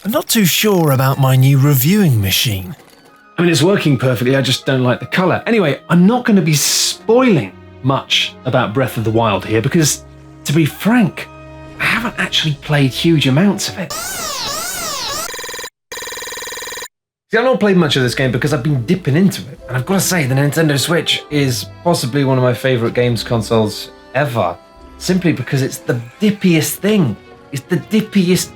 I'm not too sure about my new reviewing machine. I mean, it's working perfectly, I just don't like the colour. Anyway, I'm not going to be spoiling much about Breath of the Wild here because, to be frank, I haven't actually played huge amounts of it. See, I've not played much of this game because I've been dipping into it. And I've got to say, the Nintendo Switch is possibly one of my favourite games consoles ever. Simply because it's the dippiest thing. It's the dippiest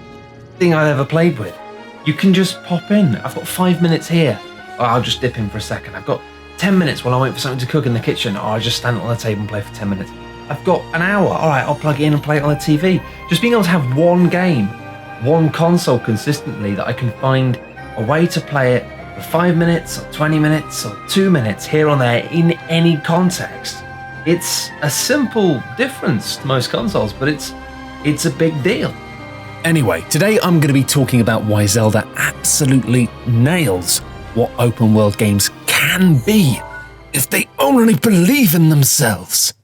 thing I've ever played with. You can just pop in. I've got 5 minutes here. Oh, I'll just dip in for a second. I've got 10 minutes while I wait for something to cook in the kitchen. I'll just stand on the table and play for 10 minutes. I've got an hour. All right, I'll plug it in and play it on the TV. Just being able to have one game, one console consistently that I can find a way to play it for 5 minutes or 20 minutes or 2 minutes here or there in any context. It's a simple difference to most consoles, but it's a big deal. Anyway, today I'm going to be talking about why Zelda absolutely nails what open world games can be if they only believe in themselves.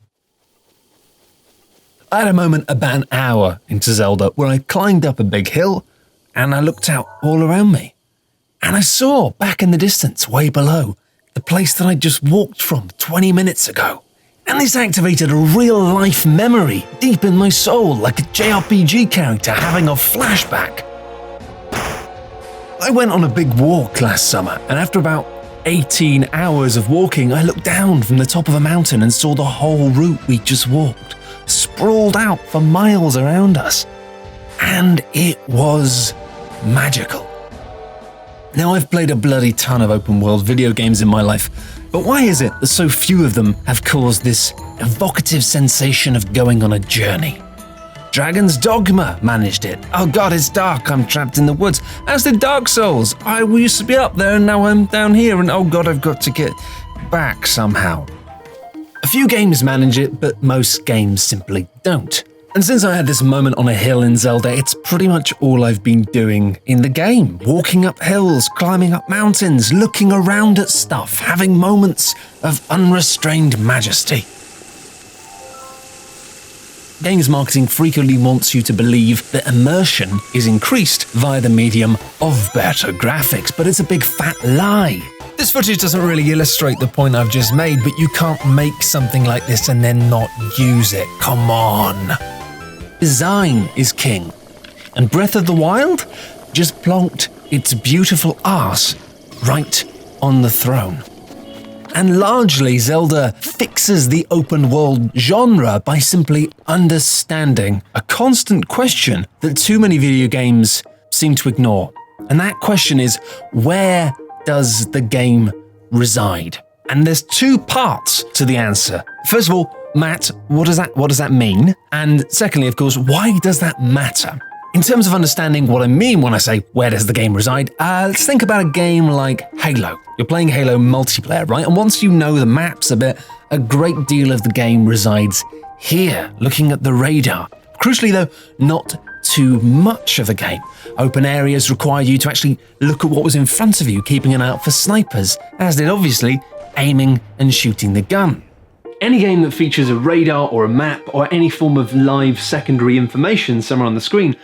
I had a moment about an hour into Zelda where I climbed up a big hill and I looked out all around me. And I saw, back in the distance, way below, the place that I just walked from 20 minutes ago. And this activated a real-life memory deep in my soul, like a JRPG character having a flashback. I went on a big walk last summer, and after about 18 hours of walking, I looked down from the top of a mountain and saw the whole route we just walked, sprawled out for miles around us. And it was magical. Now, I've played a bloody ton of open-world video games in my life, but why is it that so few of them have caused this evocative sensation of going on a journey? Dragon's Dogma managed it. Oh god, it's dark, I'm trapped in the woods. As did Dark Souls. I used to be up there and now I'm down here and oh god, I've got to get back somehow. A few games manage it, but most games simply don't. And since I had this moment on a hill in Zelda, it's pretty much all I've been doing in the game. Walking up hills, climbing up mountains, looking around at stuff, having moments of unrestrained majesty. Games marketing frequently wants you to believe that immersion is increased via the medium of better graphics, but it's a big fat lie. This footage doesn't really illustrate the point I've just made, but you can't make something like this and then not use it. Come on. Design is king, and Breath of the Wild just plonked its beautiful arse right on the throne. And largely, Zelda fixes the open world genre by simply understanding a constant question that too many video games seem to ignore. And that question is, where does the game reside? And there's two parts to the answer. First of all, Matt, what does that mean? And secondly, of course, why does that matter? In terms of understanding what I mean when I say, where does the game reside? Let's think about a game like Halo. You're playing Halo multiplayer, right? And once you know the maps a bit, a great deal of the game resides here, looking at the radar. Crucially though, not too much of the game. Open areas require you to actually look at what was in front of you, keeping an eye out for snipers, as did obviously aiming and shooting the gun. Any game that features a radar or a map or any form of live secondary information somewhere on the screen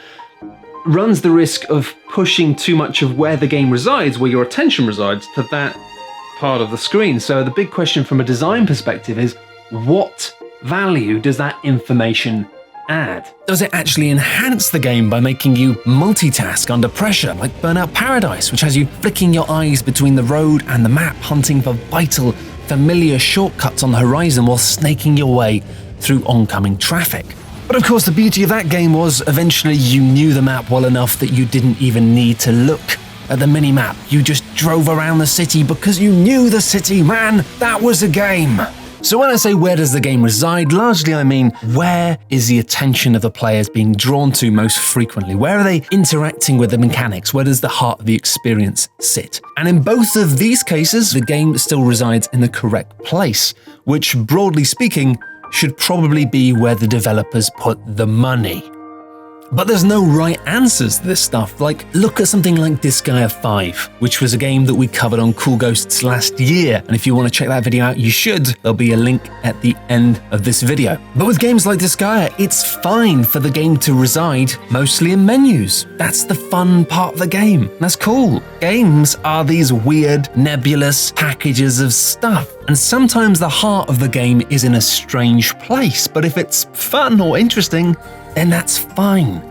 runs the risk of pushing too much of where the game resides, where your attention resides, to that part of the screen. So the big question from a design perspective is, what value does that information add? Does it actually enhance the game by making you multitask under pressure, like Burnout Paradise, which has you flicking your eyes between the road and the map, hunting for vital, familiar shortcuts on the horizon while snaking your way through oncoming traffic? But of course, the beauty of that game was eventually you knew the map well enough that you didn't even need to look at the mini-map. You just drove around the city because you knew the city, man. That was a game. So when I say where does the game reside, largely I mean where is the attention of the players being drawn to most frequently? Where are they interacting with the mechanics? Where does the heart of the experience sit? And in both of these cases, the game still resides in the correct place, which broadly speaking should probably be where the developers put the money. But there's no right answers to this stuff. Like, look at something like Disgaea 5, which was a game that we covered on Cool Ghosts last year. And if you want to check that video out, you should. There'll be a link at the end of this video. But with games like Disgaea, it's fine for the game to reside mostly in menus. That's the fun part of the game. That's cool. Games are these weird, nebulous packages of stuff. And sometimes the heart of the game is in a strange place. But if it's fun or interesting, then that's fine.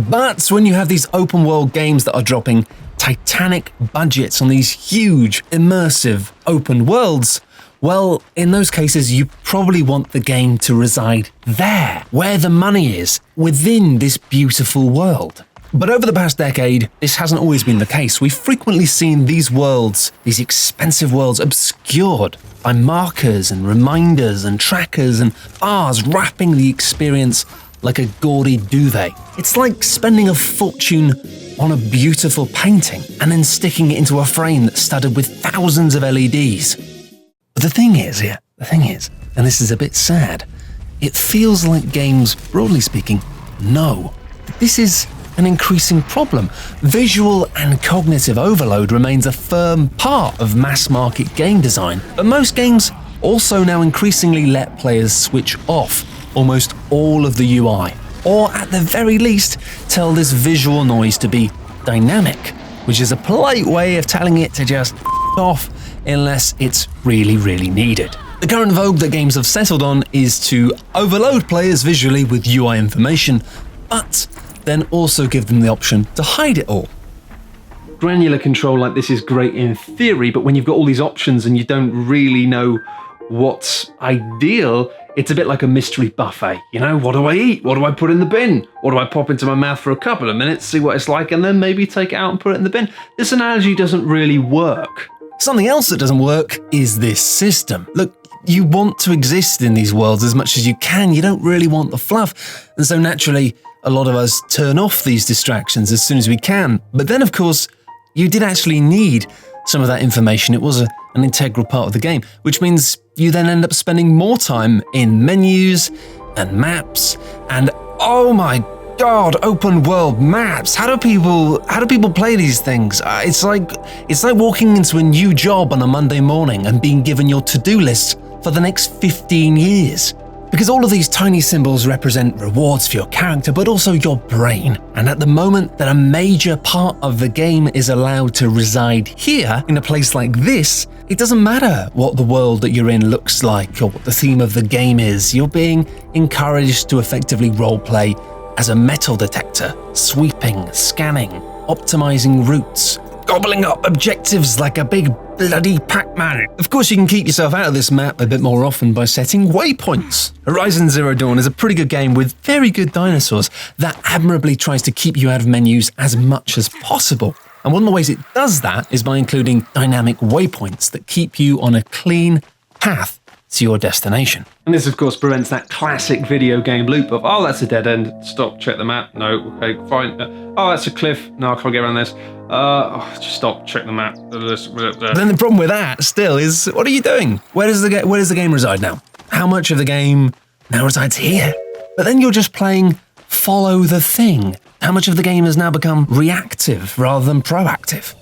But when you have these open world games that are dropping titanic budgets on these huge, immersive open worlds, well, in those cases, you probably want the game to reside there, where the money is, within this beautiful world. But over the past decade, this hasn't always been the case. We've frequently seen these worlds, these expensive worlds, obscured by markers and reminders and trackers and bars wrapping the experience like a gaudy duvet. It's like spending a fortune on a beautiful painting and then sticking it into a frame that's studded with thousands of LEDs. But the thing is, and this is a bit sad, it feels like games, broadly speaking, know that this is an increasing problem. Visual and cognitive overload remains a firm part of mass market game design, but most games also now increasingly let players switch off almost all of the UI, or at the very least, tell this visual noise to be dynamic, which is a polite way of telling it to just off unless it's really, really needed. The current vogue that games have settled on is to overload players visually with UI information, but then also give them the option to hide it all. Granular control like this is great in theory, but when you've got all these options and you don't really know what's ideal, it's a bit like a mystery buffet. You know, what do I eat? What do I put in the bin? What do I pop into my mouth for a couple of minutes, see what it's like, and then maybe take it out and put it in the bin? This analogy doesn't really work. Something else that doesn't work is this system. Look, you want to exist in these worlds as much as you can. You don't really want the fluff. And so naturally, a lot of us turn off these distractions as soon as we can. But then, of course, you did actually need some of that information. It was an integral part of the game, which means you then end up spending more time in menus and maps and, oh my God, open world maps. How do people play these things? It's like walking into a new job on a Monday morning and being given your to-do list for the next 15 years. Because all of these tiny symbols represent rewards for your character, but also your brain. And at the moment that a major part of the game is allowed to reside here, in a place like this, it doesn't matter what the world that you're in looks like or what the theme of the game is. You're being encouraged to effectively roleplay as a metal detector, sweeping, scanning, optimizing routes, gobbling up objectives like a big bloody Pac-Man. Of course, you can keep yourself out of this map a bit more often by setting waypoints. Horizon Zero Dawn is a pretty good game with very good dinosaurs that admirably tries to keep you out of menus as much as possible. And one of the ways it does that is by including dynamic waypoints that keep you on a clean path to your destination. And this, of course, prevents that classic video game loop of, oh, that's a dead end. Stop, check the map. No, okay, fine. Oh, that's a cliff. No, I can't get around this. Just stop, check the map. But then the problem with that still is, what are you doing? Where does the game reside now? How much of the game now resides here? But then you're just playing follow the thing. How much of the game has now become reactive rather than proactive?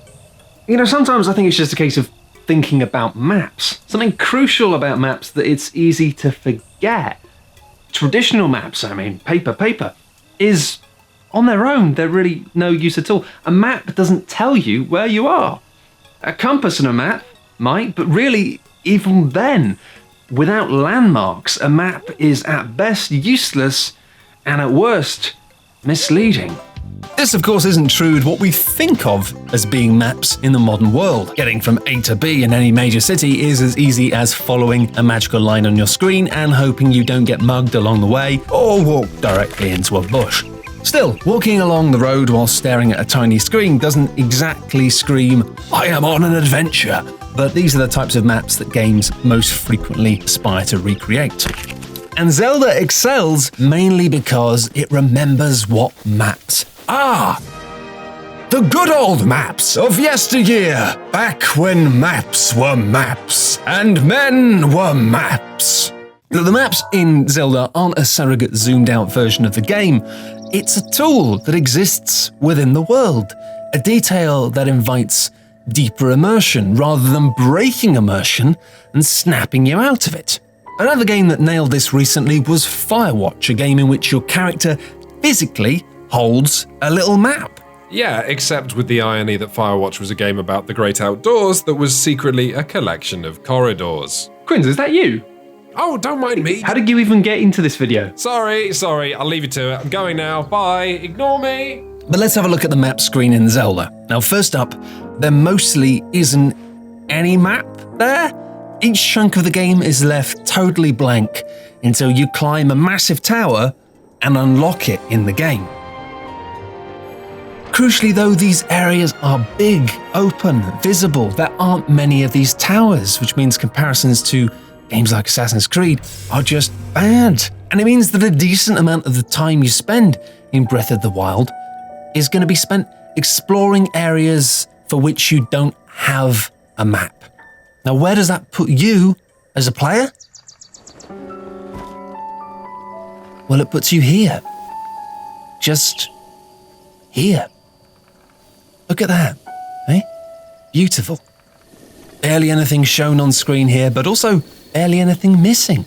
You know, sometimes I think it's just a case of thinking about maps. Something crucial about maps that it's easy to forget. Traditional maps, paper, is on their own. They're really no use at all. A map doesn't tell you where you are. A compass and a map might, but really, even then, without landmarks, a map is at best useless and at worst misleading. This, of course, isn't true to what we think of as being maps in the modern world. Getting from A to B in any major city is as easy as following a magical line on your screen and hoping you don't get mugged along the way or walk directly into a bush. Still, walking along the road while staring at a tiny screen doesn't exactly scream, I am on an adventure. But these are the types of maps that games most frequently aspire to recreate. And Zelda excels mainly because it remembers what maps are. The good old maps of yesteryear, back when maps were maps and men were maps. The maps in Zelda aren't a surrogate zoomed out version of the game. It's a tool that exists within the world, a detail that invites deeper immersion rather than breaking immersion and snapping you out of it. Another game that nailed this recently was Firewatch, a game in which your character physically holds a little map. Yeah, except with the irony that Firewatch was a game about the great outdoors that was secretly a collection of corridors. Quinns, is that you? Oh, don't mind me. How did you even get into this video? Sorry, I'll leave you to it. I'm going now. Bye. Ignore me. But let's have a look at the map screen in Zelda. Now, first up, there mostly isn't any map there. Each chunk of the game is left totally blank until you climb a massive tower and unlock it in the game. Crucially though, these areas are big, open, visible. There aren't many of these towers, which means comparisons to games like Assassin's Creed are just bad. And it means that a decent amount of the time you spend in Breath of the Wild is going to be spent exploring areas for which you don't have a map. Now, where does that put you as a player? Well, it puts you here. Just here. Look at that, eh? Beautiful. Barely anything shown on screen here, but also barely anything missing.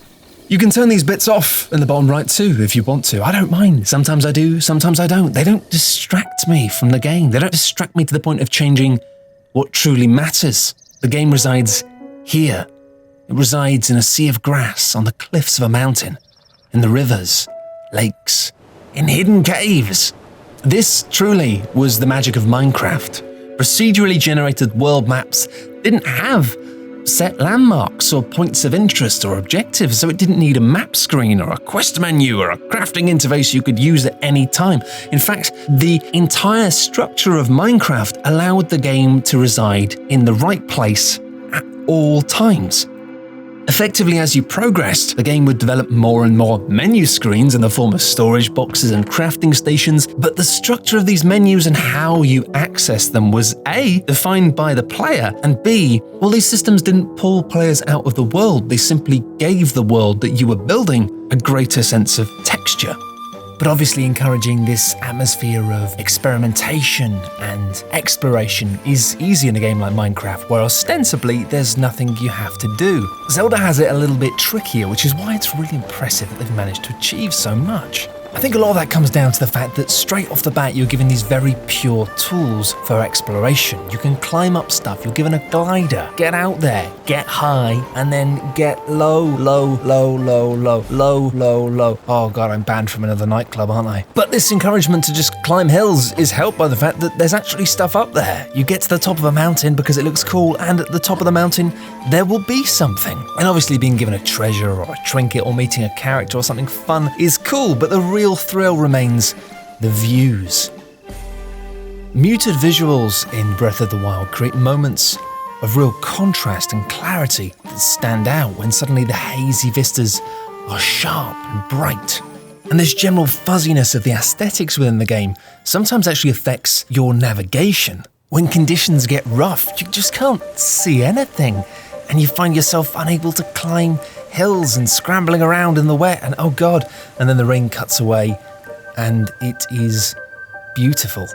You can turn these bits off in the bottom right too, if you want to. I don't mind. Sometimes I do, sometimes I don't. They don't distract me from the game. They don't distract me to the point of changing what truly matters. The game resides here. It resides in a sea of grass, on the cliffs of a mountain, in the rivers, lakes, in hidden caves. This truly was the magic of Minecraft. Procedurally generated world maps didn't have set landmarks or points of interest or objectives, so it didn't need a map screen or a quest menu or a crafting interface you could use at any time. In fact, the entire structure of Minecraft allowed the game to reside in the right place at all times. Effectively, as you progressed, the game would develop more and more menu screens in the form of storage boxes and crafting stations, but the structure of these menus and how you access them was A, defined by the player, and B, well, these systems didn't pull players out of the world, they simply gave the world that you were building a greater sense of texture. But obviously encouraging this atmosphere of experimentation and exploration is easy in a game like Minecraft, where ostensibly there's nothing you have to do. Zelda has it a little bit trickier, which is why it's really impressive that they've managed to achieve so much. I think a lot of that comes down to the fact that straight off the bat you're given these very pure tools for exploration. You can climb up stuff, you're given a glider, get out there, get high, and then get low, low, low, low, low, low, low, low. Oh god, I'm banned from another nightclub, aren't I? But this encouragement to just climb hills is helped by the fact that there's actually stuff up there. You get to the top of a mountain because it looks cool, and at the top of the mountain there will be something. And obviously being given a treasure or a trinket or meeting a character or something fun is cool, but the real thrill remains the views. Muted visuals in Breath of the Wild create moments of real contrast and clarity that stand out when suddenly the hazy vistas are sharp and bright. And this general fuzziness of the aesthetics within the game sometimes actually affects your navigation. When conditions get rough, you just can't see anything, and you find yourself unable to climb hills and scrambling around in the wet, and oh god, and then the rain cuts away and it is beautiful.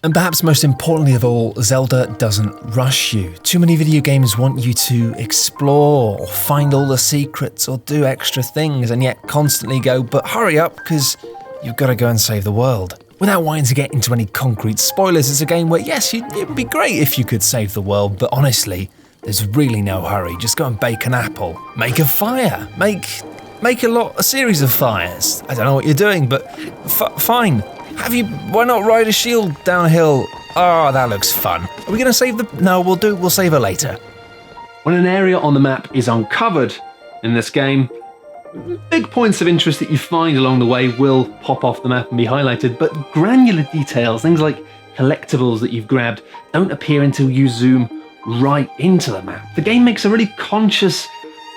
And perhaps most importantly of all, Zelda doesn't rush you. Too many video games want you to explore or find all the secrets or do extra things, and yet constantly go, but hurry up because you've got to go and save the world. Without wanting to get into any concrete spoilers, it's a game where yes, it would be great if you could save the world, but honestly, there's really no hurry. Just go and bake an apple. Make a fire. Make a series of fires. I don't know what you're doing, but fine. Why not ride a shield downhill? Oh, that looks fun. Are we going to save No, we'll save her later. When an area on the map is uncovered in this game, big points of interest that you find along the way will pop off the map and be highlighted, but granular details, things like collectibles that you've grabbed, don't appear until you zoom right into the map. The game makes a really conscious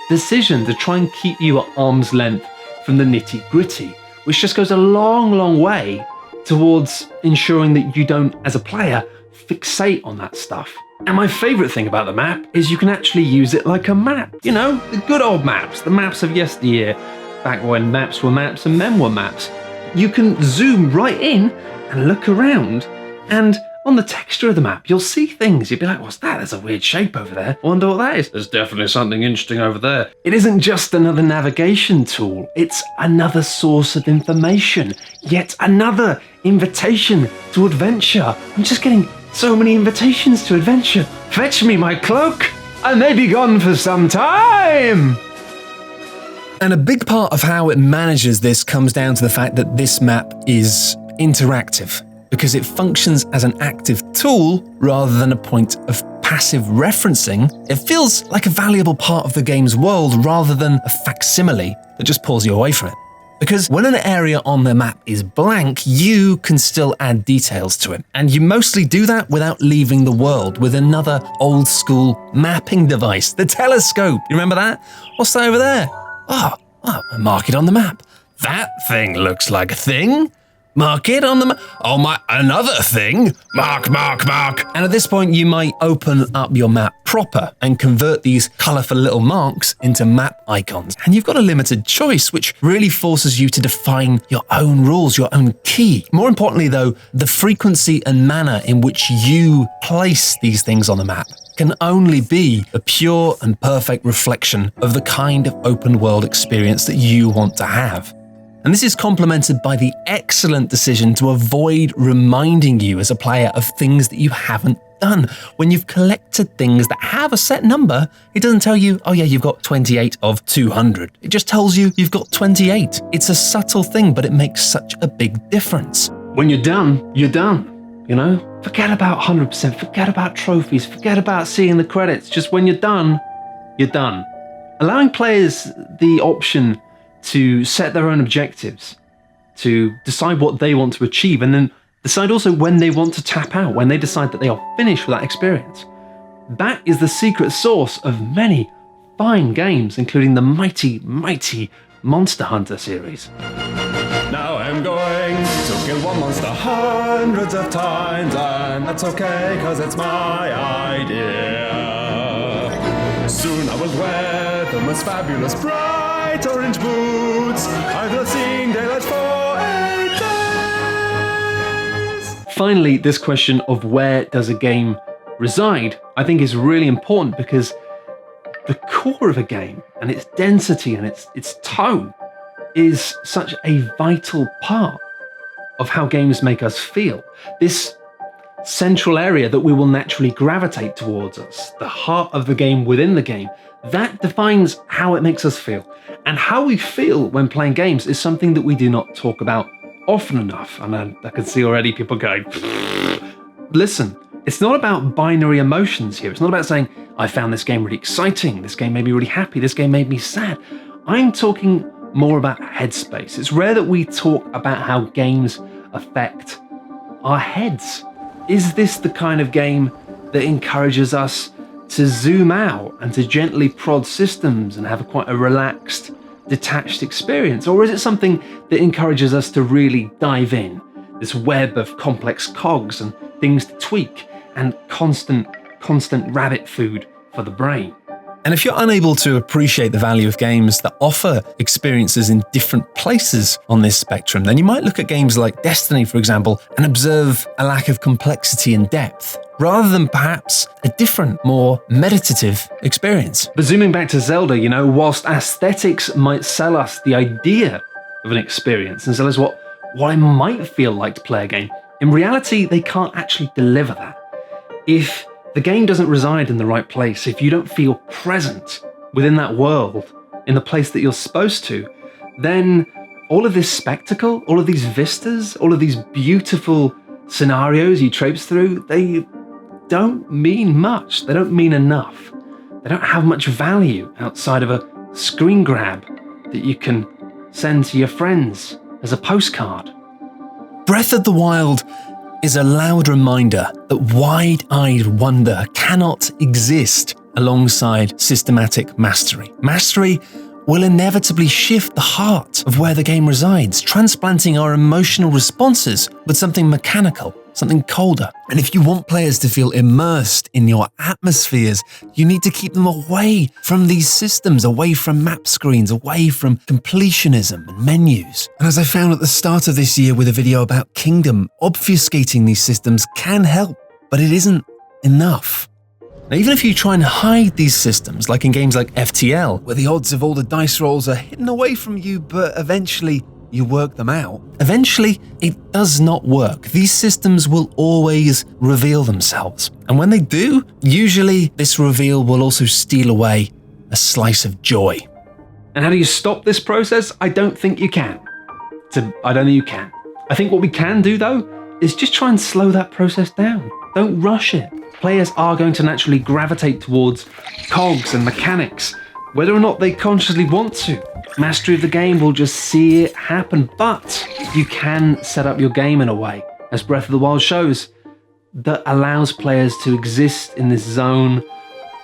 decision to try and keep you at arm's length from the nitty-gritty, which just goes a long, long way towards ensuring that you don't, as a player, fixate on that stuff. And my favourite thing about the map is you can actually use it like a map. You know, the good old maps, the maps of yesteryear, back when maps were maps and men were maps. you can zoom right in and look around, and on the texture of the map, you'll see things. You'll be like, what's that? There's a weird shape over there. I wonder what that is. There's definitely something interesting over there. It isn't just another navigation tool. It's another source of information. Yet another invitation to adventure. I'm just getting so many invitations to adventure. Fetch me my cloak. I may be gone for some time. And a big part of how it manages this comes down to the fact that this map is interactive, because it functions as an active tool rather than a point of passive referencing. It feels like a valuable part of the game's world rather than a facsimile that just pulls you away from it. Because when an area on the map is blank, you can still add details to it. And you mostly do that without leaving the world with another old school mapping device, the telescope. You remember that? What's that over there? Oh, mark it on the map. That thing looks like a thing. Mark it on the map. Oh my, another thing. Mark. And at this point, you might open up your map proper and convert these colorful little marks into map icons. And you've got a limited choice, which really forces you to define your own rules, your own key. More importantly, though, the frequency and manner in which you place these things on the map can only be a pure and perfect reflection of the kind of open world experience that you want to have. And this is complemented by the excellent decision to avoid reminding you as a player of things that you haven't done. When you've collected things that have a set number, it doesn't tell you, oh yeah, you've got 28 of 200. It just tells you you've got 28. It's a subtle thing, but it makes such a big difference. When you're done, you're done. You know? Forget about 100%, forget about trophies, forget about seeing the credits. Just when you're done, you're done. Allowing players the option to set their own objectives, to decide what they want to achieve, and then decide also when they want to tap out, when they decide that they are finished with that experience. That is the secret sauce of many fine games, including the mighty Monster Hunter series. Now I'm going to kill one monster hundreds of times, and that's okay, cause it's my idea. Soon I will wear the most fabulous bright orange boots I've not seen daylight for 8 days. Finally, this question of where does a game reside, I think is really important, because the core of a game and its density and its tone is such a vital part of how games make us feel. This central area that we will naturally gravitate towards us, the heart of the game within the game, that defines how it makes us feel. And how we feel when playing games is something that we do not talk about often enough. And I can see already people going, listen, it's not about binary emotions here. It's not about saying, I found this game really exciting, this game made me really happy, this game made me sad. I'm talking more about headspace. It's rare that we talk about how games affect our heads. Is this the kind of game that encourages us to zoom out and to gently prod systems and have quite a relaxed, detached experience? Or is it something that encourages us to really dive in, this web of complex cogs and things to tweak and constant rabbit food for the brain? And if you're unable to appreciate the value of games that offer experiences in different places on this spectrum, then you might look at games like Destiny, for example, and observe a lack of complexity and depth, rather than perhaps a different, more meditative experience. But zooming back to Zelda, you know, whilst aesthetics might sell us the idea of an experience and sell us what it might feel like to play a game, in reality, they can't actually deliver that. If the game doesn't reside in the right place, if you don't feel present within that world, in the place that you're supposed to, then all of this spectacle, all of these vistas, all of these beautiful scenarios you traipse through, they don't mean much. They don't mean enough. They don't have much value outside of a screen grab that you can send to your friends as a postcard. Breath of the Wild is a loud reminder that wide-eyed wonder cannot exist alongside systematic mastery. Mastery will inevitably shift the heart of where the game resides, transplanting our emotional responses with something mechanical, something colder. And if you want players to feel immersed in your atmospheres, you need to keep them away from these systems, away from map screens, away from completionism and menus. And as I found at the start of this year with a video about Kingdom, obfuscating these systems can help, but it isn't enough. Now, even if you try and hide these systems, like in games like FTL, where the odds of all the dice rolls are hidden away from you, but eventually you work them out, eventually it does not work. These systems will always reveal themselves. And when they do, usually this reveal will also steal away a slice of joy. And how do you stop this process? I don't think you can. I don't think you can. I think what we can do, though, is just try and slow that process down. Don't rush it. Players are going to naturally gravitate towards cogs and mechanics, whether or not they consciously want to. Mastery of the game will just see it happen, but you can set up your game in a way, as Breath of the Wild shows, that allows players to exist in this zone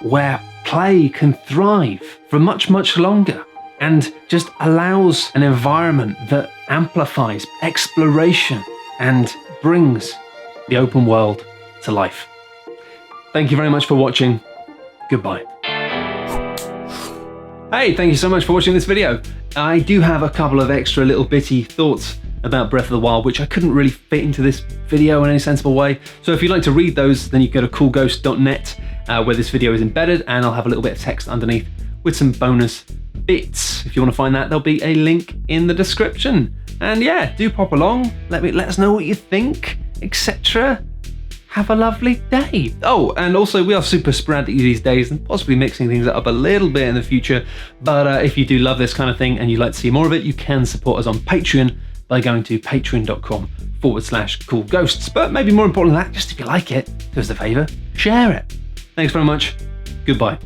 where play can thrive for much, much longer, and just allows an environment that amplifies exploration and brings the open world to life. Thank you very much for watching. Goodbye. Hey, thank you so much for watching this video. I do have a couple of extra little bitty thoughts about Breath of the Wild, which I couldn't really fit into this video in any sensible way. So if you'd like to read those, then you can go to coolghost.net, where this video is embedded, and I'll have a little bit of text underneath with some bonus bits. If you want to find that, there'll be a link in the description. And yeah, do pop along. Let us know what you think, etc. Have a lovely day. Oh, and also we are super sporadic these days and possibly mixing things up a little bit in the future. But if you do love this kind of thing and you'd like to see more of it, you can support us on Patreon by going to patreon.com/coolghosts. But maybe more important than that, just if you like it, do us a favor, share it. Thanks very much. Goodbye.